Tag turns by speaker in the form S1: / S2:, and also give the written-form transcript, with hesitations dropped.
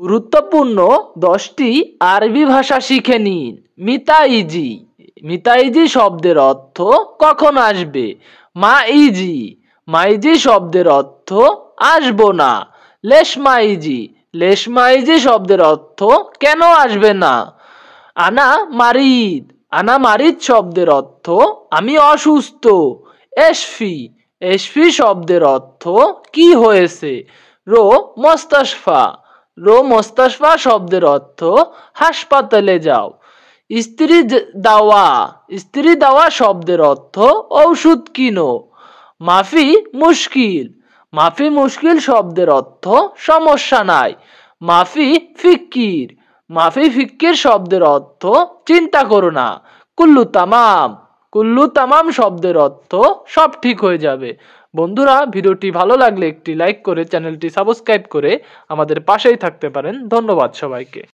S1: গুরুত্বপূর্ণ 10টি আরবি ভাষা শিখে নিন। মিতাইজি। মিতাইজি শব্দের অর্থ কখন আসবে? মাইজি। মাইজি শব্দের অর্থ আসবো না। লেশমাইজি। লেশমাইজি শব্দের অর্থ কেন আসবে না? আনা মারিদ। আনা মারিদ শব্দের অর্থ আমি অসুস্থ। এশফি। এশফি শব্দের অর্থ কি হয়েছে? রো মোস্তাশফা। রো মোস্তাশফা শব্দের অর্থ হাসপাতালে যাও। স্ত্রী দাওয়া। স্ত্রী দাওয়া শব্দের অর্থ ঔষধ কিনো। মাফি মুশকিল। মাফি মুশকিল শব্দের অর্থ সমস্যা নাই। মাফি ফিক্কির। মাফি ফিক্কির শব্দের অর্থ চিন্তা করো না। কুল্লু তামাম। কুল্লু তামাম শব্দের অর্থ সব ঠিক হয়ে যাবে। বন্ধুরা, ভিডিওটি ভালো লাগলে একটি লাইক করে চ্যানেলটি সাবস্ক্রাইব করে আমাদের পাশেই থাকতে পারেন। ধন্যবাদ সবাইকে।